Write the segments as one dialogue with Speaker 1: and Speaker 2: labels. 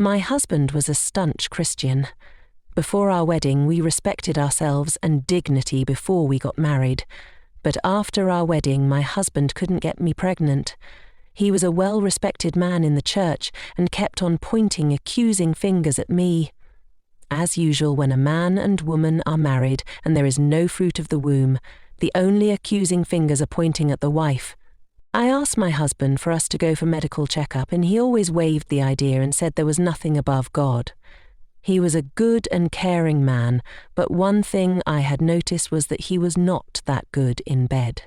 Speaker 1: My husband was a staunch Christian. Before our wedding, we respected ourselves and dignity before we got married. But after our wedding, my husband couldn't get me pregnant. He was a well-respected man in the church and kept on pointing accusing fingers at me. As usual, when a man and woman are married and there is no fruit of the womb, the only accusing fingers are pointing at the wife. I asked my husband for us to go for medical checkup, and he always waived the idea and said there was nothing above God. He was a good and caring man, but one thing I had noticed was that he was not that good in bed.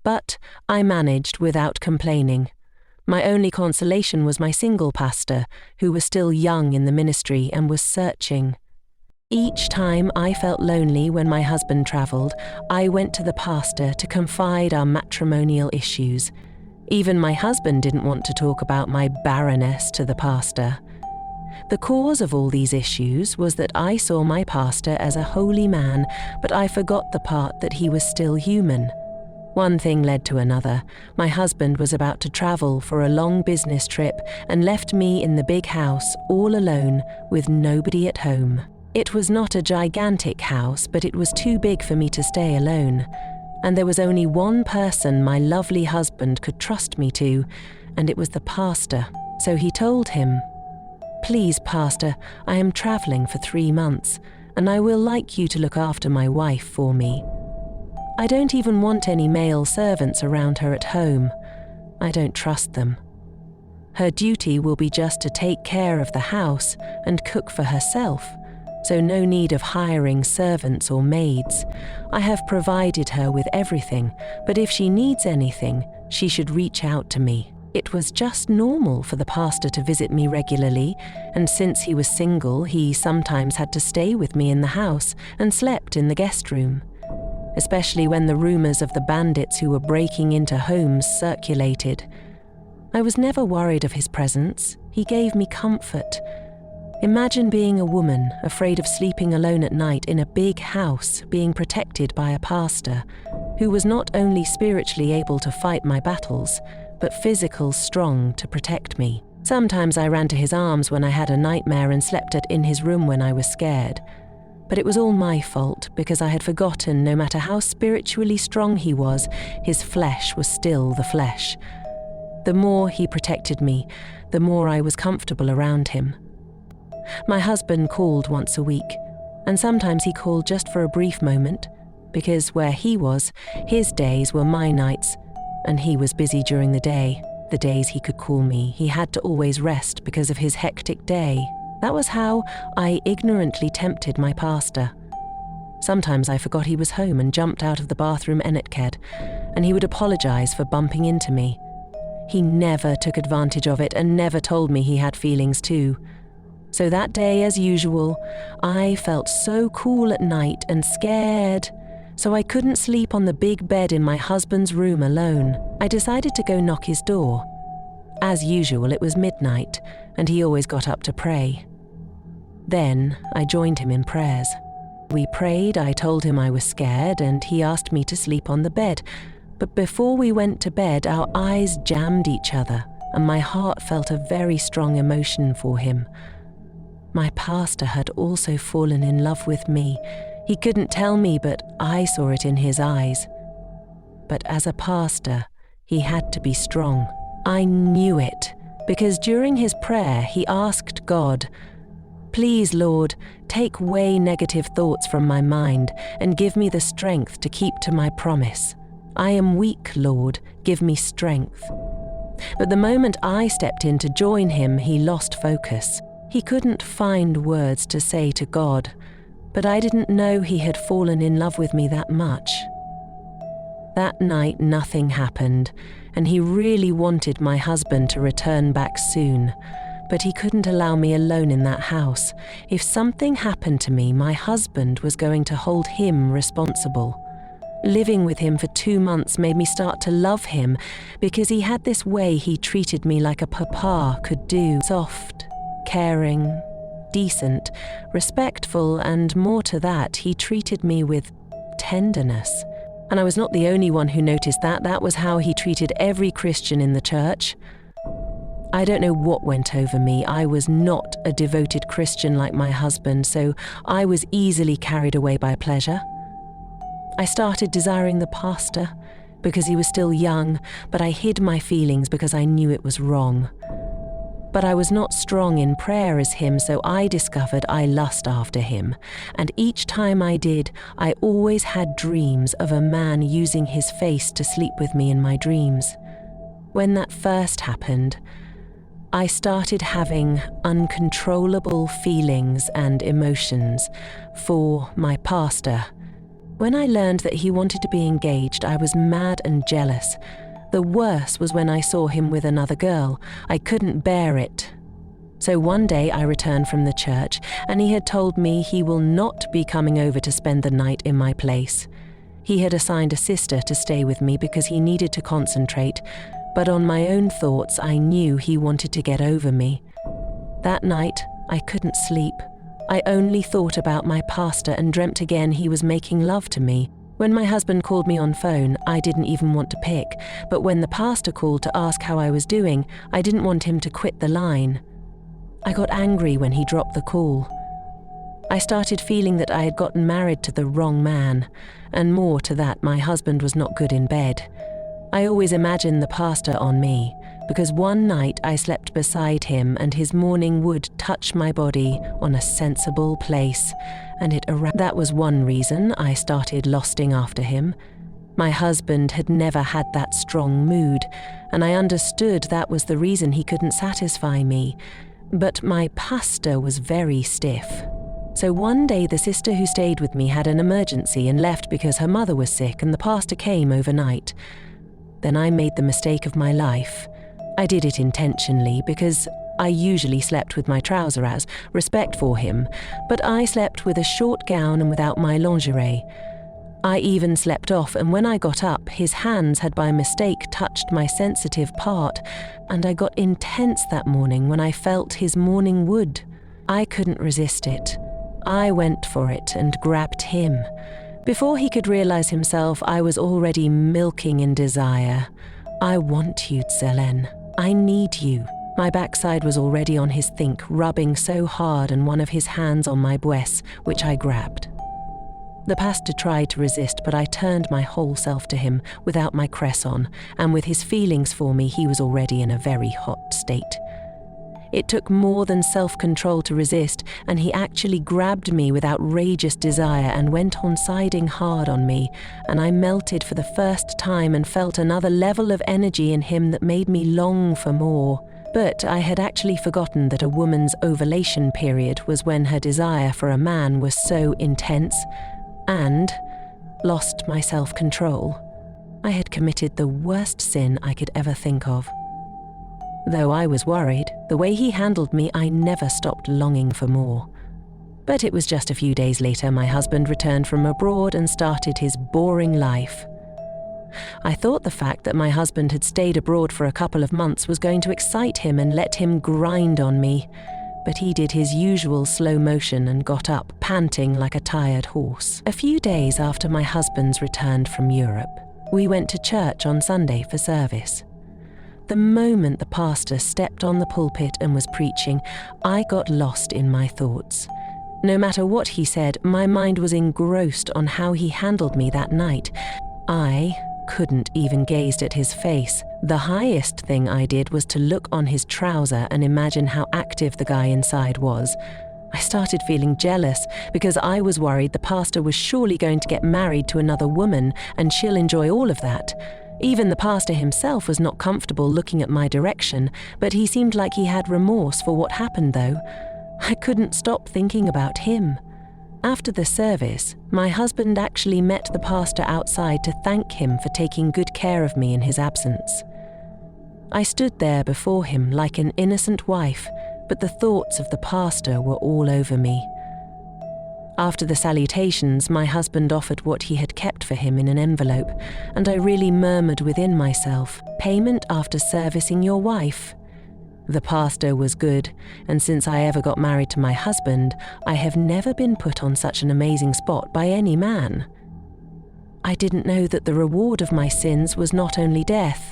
Speaker 1: But I managed without complaining. My only consolation was my single pastor, who was still young in the ministry and was searching. Each time I felt lonely when my husband travelled, I went to the pastor to confide our matrimonial issues. Even my husband didn't want to talk about my barrenness to the pastor. The cause of all these issues was that I saw my pastor as a holy man, but I forgot the part that he was still human. One thing led to another. My husband was about to travel for a long business trip and left me in the big house all alone with nobody at home. It was not a gigantic house, but it was too big for me to stay alone. And there was only one person my lovely husband could trust me to, and it was the pastor. So he told him, "Please, pastor, I am travelling for 3 months, and I will like you to look after my wife for me. I don't even want any male servants around her at home. I don't trust them. Her duty will be just to take care of the house and cook for herself, so no need of hiring servants or maids. I have provided her with everything, but if she needs anything, she should reach out to me." It was just normal for the pastor to visit me regularly, and since he was single, he sometimes had to stay with me in the house and slept in the guest room. Especially when the rumours of the bandits who were breaking into homes circulated. I was never worried of his presence. He gave me comfort. Imagine being a woman afraid of sleeping alone at night in a big house, being protected by a pastor who was not only spiritually able to fight my battles, but physical strong to protect me. Sometimes I ran to his arms when I had a nightmare and slept in his room when I was scared. But it was all my fault, because I had forgotten no matter how spiritually strong he was, his flesh was still the flesh. The more he protected me, the more I was comfortable around him. My husband called once a week, and sometimes he called just for a brief moment, because where he was, his days were my nights, and he was busy during the day. The days he could call me, he had to always rest because of his hectic day. That was how I ignorantly tempted my pastor. Sometimes I forgot he was home and jumped out of the bathroom naked, and he would apologize for bumping into me. He never took advantage of it and never told me he had feelings too. So that day, as usual, I felt so cool at night and scared, so I couldn't sleep on the big bed in my husband's room alone. I decided to go knock his door. As usual, it was midnight, and he always got up to pray. Then I joined him in prayers. We prayed, I told him I was scared, and he asked me to sleep on the bed. But before we went to bed, our eyes jammed each other, and my heart felt a very strong emotion for him. My pastor had also fallen in love with me. He couldn't tell me, but I saw it in his eyes. But as a pastor, he had to be strong. I knew it, because during his prayer he asked God, "Please, Lord, take away negative thoughts from my mind and give me the strength to keep to my promise. I am weak, Lord, give me strength." But the moment I stepped in to join him, he lost focus. He couldn't find words to say to God, but I didn't know he had fallen in love with me that much. That night nothing happened, and he really wanted my husband to return back soon, but he couldn't allow me alone in that house. If something happened to me, my husband was going to hold him responsible. Living with him for 2 months made me start to love him, because he had this way he treated me like a papa could do. Soft, caring, decent, respectful, and more to that, he treated me with tenderness. And I was not the only one who noticed that. That was how he treated every Christian in the church. I don't know what went over me. I was not a devoted Christian like my husband, so I was easily carried away by pleasure. I started desiring the pastor because he was still young, but I hid my feelings because I knew it was wrong. But I was not strong in prayer as him, so I discovered I lust after him, and each time I did, I always had dreams of a man using his face to sleep with me in my dreams. When that first happened, I started having uncontrollable feelings and emotions for my pastor. When I learned that he wanted to be engaged, I was mad and jealous. The worst was when I saw him with another girl. I couldn't bear it. So one day I returned from the church, and he had told me he will not be coming over to spend the night in my place. He had assigned a sister to stay with me because he needed to concentrate, but on my own thoughts I knew he wanted to get over me. That night I couldn't sleep. I only thought about my pastor and dreamt again he was making love to me. When my husband called me on phone, I didn't even want to pick, but when the pastor called to ask how I was doing, I didn't want him to quit the line. I got angry when he dropped the call. I started feeling that I had gotten married to the wrong man, and more to that, my husband was not good in bed. I always imagined the pastor on me, because one night I slept beside him and his morning wood touched my body on a sensible place, and that was one reason I started lusting after him. My husband had never had that strong mood, and I understood that was the reason he couldn't satisfy me. But my pastor was very stiff. So one day the sister who stayed with me had an emergency and left because her mother was sick, and the pastor came overnight. Then I made the mistake of my life. I did it intentionally because I usually slept with my trouser as respect for him, but I slept with a short gown and without my lingerie. I even slept off, and when I got up, his hands had by mistake touched my sensitive part, and I got intense that morning when I felt his morning wood. I couldn't resist it. I went for it and grabbed him. Before he could realize himself, I was already milking in desire. I want you, Zelen. I need you. My backside was already on his think, rubbing so hard, and one of his hands on my breasts, which I grabbed. The pastor tried to resist, but I turned my whole self to him without my cress on, and with his feelings for me, he was already in a very hot state. It took more than self-control to resist, and he actually grabbed me with outrageous desire and went on siding hard on me, and I melted for the first time and felt another level of energy in him that made me long for more. But I had actually forgotten that a woman's ovulation period was when her desire for a man was so intense, and lost my self-control. I had committed the worst sin I could ever think of. Though I was worried, the way he handled me, I never stopped longing for more. But it was just a few days later my husband returned from abroad and started his boring life. I thought the fact that my husband had stayed abroad for a couple of months was going to excite him and let him grind on me, but he did his usual slow motion and got up, panting like a tired horse. A few days after my husband's returned from Europe, we went to church on Sunday for service. The moment the pastor stepped on the pulpit and was preaching, I got lost in my thoughts. No matter what he said, my mind was engrossed on how he handled me that night. I couldn't even gaze at his face. The highest thing I did was to look on his trouser and imagine how active the guy inside was. I started feeling jealous because I was worried the pastor was surely going to get married to another woman and she'll enjoy all of that. Even the pastor himself was not comfortable looking at my direction, but he seemed like he had remorse for what happened though. I couldn't stop thinking about him. After the service, my husband actually met the pastor outside to thank him for taking good care of me in his absence. I stood there before him like an innocent wife, but the thoughts of the pastor were all over me. After the salutations, my husband offered what he had kept for him in an envelope, and I really murmured within myself, "Payment after servicing your wife." The pastor was good, and since I ever got married to my husband, I have never been put on such an amazing spot by any man. I didn't know that the reward of my sins was not only death.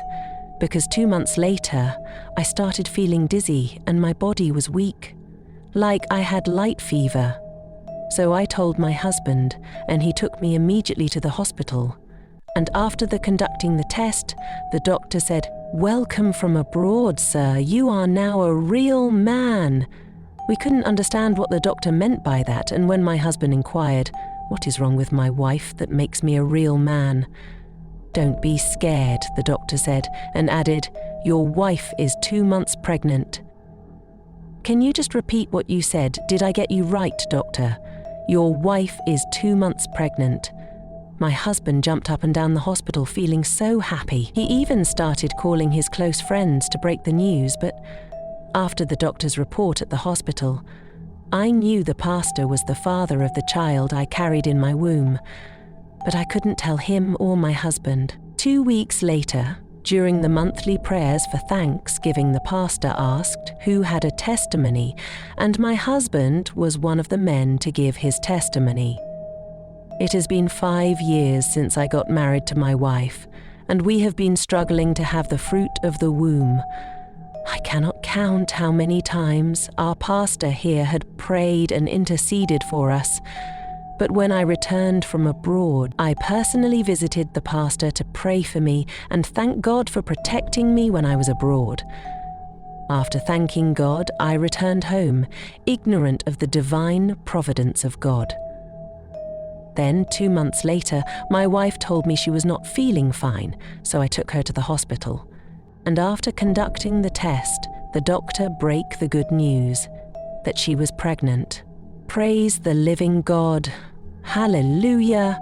Speaker 1: because 2 months later, I started feeling dizzy and my body was weak, like I had light fever. So I told my husband, and he took me immediately to the hospital. And after conducting the test, the doctor said, "Welcome from abroad, sir. You are now a real man." We couldn't understand what the doctor meant by that, and when my husband inquired, "What is wrong with my wife that makes me a real man?" "Don't be scared," the doctor said, and added, "Your wife is 2 months pregnant." "Can you just repeat what you said? Did I get you right, doctor?" "Your wife is 2 months pregnant." My husband jumped up and down the hospital feeling so happy. He even started calling his close friends to break the news, but after the doctor's report at the hospital, I knew the pastor was the father of the child I carried in my womb, but I couldn't tell him or my husband. 2 weeks later, during the monthly prayers for Thanksgiving, the pastor asked who had a testimony, and my husband was one of the men to give his testimony. It has been 5 years since I got married to my wife, and we have been struggling to have the fruit of the womb. I cannot count how many times our pastor here had prayed and interceded for us. But when I returned from abroad, I personally visited the pastor to pray for me and thank God for protecting me when I was abroad. After thanking God, I returned home, ignorant of the divine providence of God. Then, 2 months later, my wife told me she was not feeling fine, so I took her to the hospital. And after conducting the test, the doctor broke the good news that she was pregnant. Praise the living God. Hallelujah.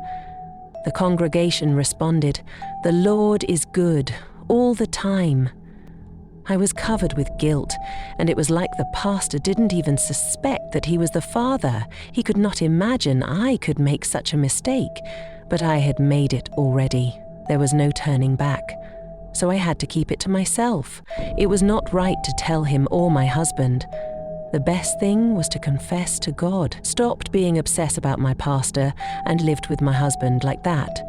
Speaker 1: The congregation responded, "The Lord is good all the time." I was covered with guilt, and it was like the pastor didn't even suspect that he was the father. He could not imagine I could make such a mistake, but I had made it already. There was no turning back, so I had to keep it to myself. It was not right to tell him or my husband. The best thing was to confess to God, stopped being obsessed about my pastor, and lived with my husband like that.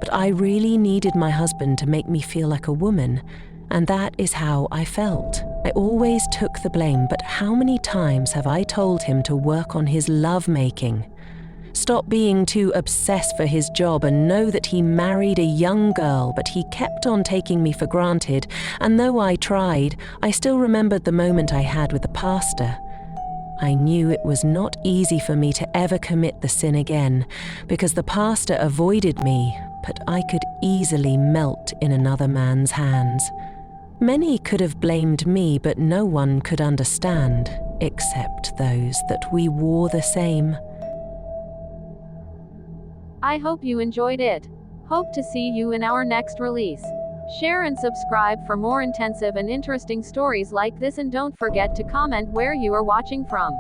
Speaker 1: But I really needed my husband to make me feel like a woman, and that is how I felt. I always took the blame, but how many times have I told him to work on his love-making? Stop being too obsessed for his job and know that he married a young girl, but he kept on taking me for granted, and though I tried, I still remembered the moment I had with the pastor. I knew it was not easy for me to ever commit the sin again, because the pastor avoided me, but I could easily melt in another man's hands. Many could have blamed me, but no one could understand, except those that we wore the same.
Speaker 2: I hope you enjoyed it. Hope to see you in our next release. Share and subscribe for more intensive and interesting stories like this, and don't forget to comment where you are watching from.